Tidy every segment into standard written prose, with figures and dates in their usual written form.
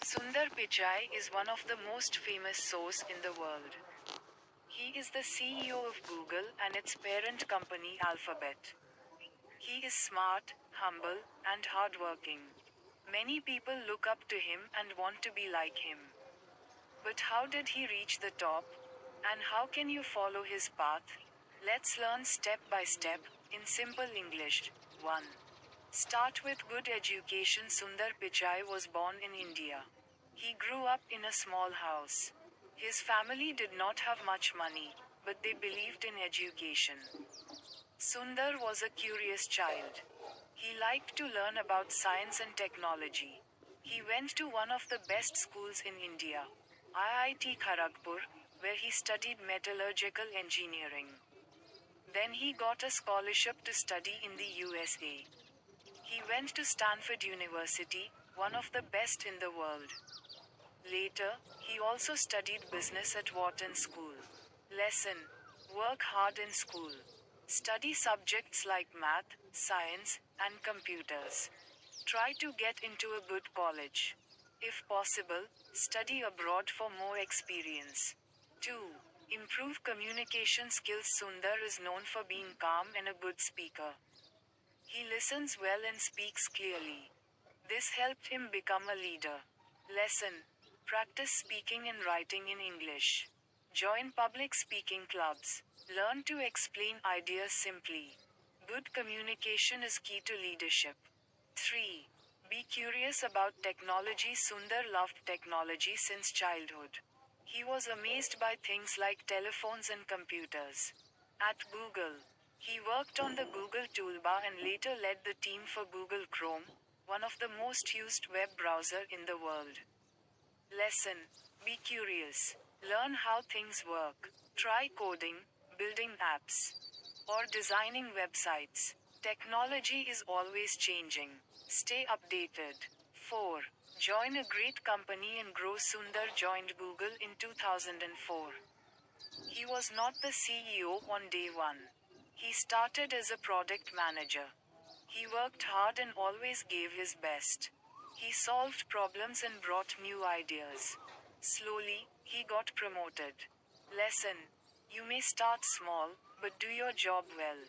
Sundar Pichai is one of the most famous source in the world. He is the CEO of Google and its parent company Alphabet. He is smart, humble, and hardworking. Many people look up to him and want to be like him. But how did he reach the top? And how can you follow his path? Let's learn step by step, in simple English. 1. Start with good education. Sundar Pichai was born in India. He grew up in a small house. His family did not have much money, but they believed in education. Sundar was a curious child. He liked to learn about science and technology. He went to one of the best schools in India, IIT Kharagpur, where he studied metallurgical engineering. Then he got a scholarship to study in the USA. He went to Stanford University, one of the best in the world. Later, he also studied business at Wharton School. Lesson: work hard in school. Study subjects like math, science, and computers. Try to get into a good college. If possible, study abroad for more experience. 2. Improve communication skills. Sundar is known for being calm and a good speaker. He listens well and speaks clearly. This helped him become a leader. Lesson: practice speaking and writing in English. Join public speaking clubs. Learn to explain ideas simply. Good communication is key to leadership. 3. Be curious about technology. Sundar loved technology since childhood. He was amazed by things like telephones and computers. At Google, he worked on the Google toolbar and later led the team for Google Chrome, one of the most used web browser in the world. Lesson: be curious. Learn how things work. Try coding, building apps, or designing websites. Technology is always changing. Stay updated. 4. Join a great company and grow. Sundar joined Google in 2004. He was not the CEO on day one. He started as a product manager. He worked hard and always gave his best. He solved problems and brought new ideas. Slowly, he got promoted. Lesson: you may start small, but do your job well.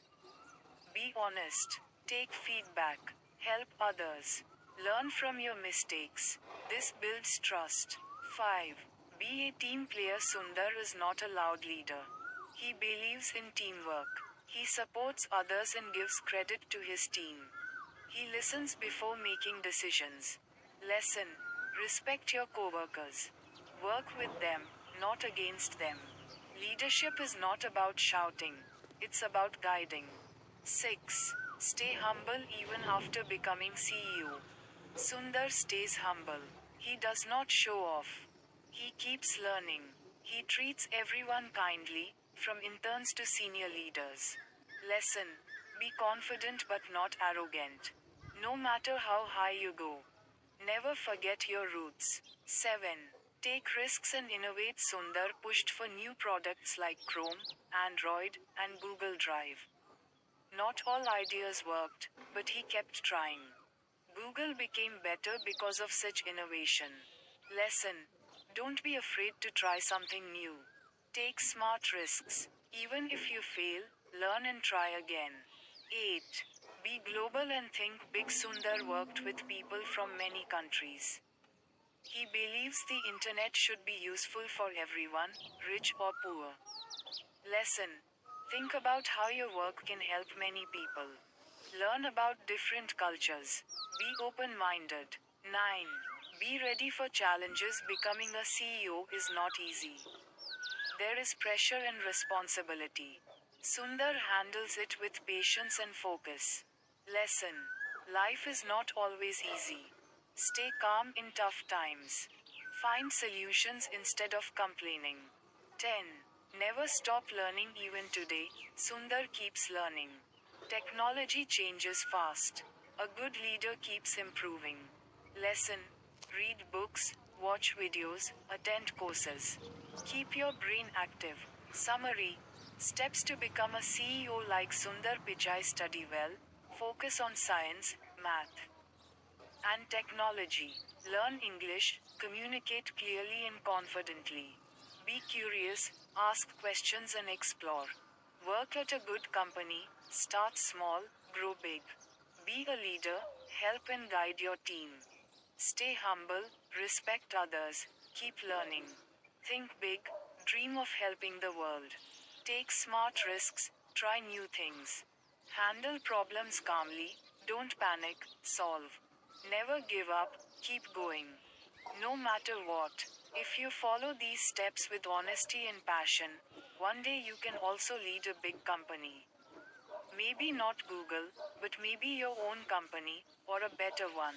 Be honest. Take feedback. Help others. Learn from your mistakes. This builds trust. 5. Be a team player. Sundar is not a loud leader. He believes in teamwork. He supports others and gives credit to his team. He listens before making decisions. Lesson: respect your coworkers. Work with them, not against them. Leadership is not about shouting, it's about guiding. 6. Stay humble even after becoming CEO. Sundar stays humble. He does not show off. He keeps learning. He treats everyone kindly, from interns to senior leaders. Lesson: be confident but not arrogant. No matter how high you go, never forget your roots. 7. Take risks and innovate. Sundar pushed for new products like Chrome, Android, and Google Drive. Not all ideas worked, but he kept trying. Google became better because of such innovation. Lesson: don't be afraid to try something new. Take smart risks. Even if you fail, learn and try again. 8. Be global and think big. Sundar worked with people from many countries. He believes the internet should be useful for everyone, rich or poor. Lesson: think about how your work can help many people. Learn about different cultures. Be open minded. 9. Be ready for challenges. Becoming a CEO is not easy. There is pressure and responsibility. Sundar handles it with patience and focus. Lesson: life is not always easy. Stay calm in tough times. Find solutions instead of complaining. 10. Never stop learning. Even today, Sundar keeps learning. Technology changes fast. A good leader keeps improving. Lesson: read books, watch videos, attend courses. Keep your brain active. Summary: steps to become a CEO like Sundar Pichai. Study well, focus on science, math, And technology. Learn English, communicate clearly and confidently. Be curious, ask questions and explore. Work at a good company, start small, grow big. Be a leader, help and guide your team. Stay humble, respect others, keep learning. Think big, dream of helping the world. Take smart risks, try new things. Handle problems calmly, don't panic, solve. Never give up, keep going. No matter what. If you follow these steps with honesty and passion, one day you can also lead a big company. Maybe not Google, but maybe your own company, or a better one.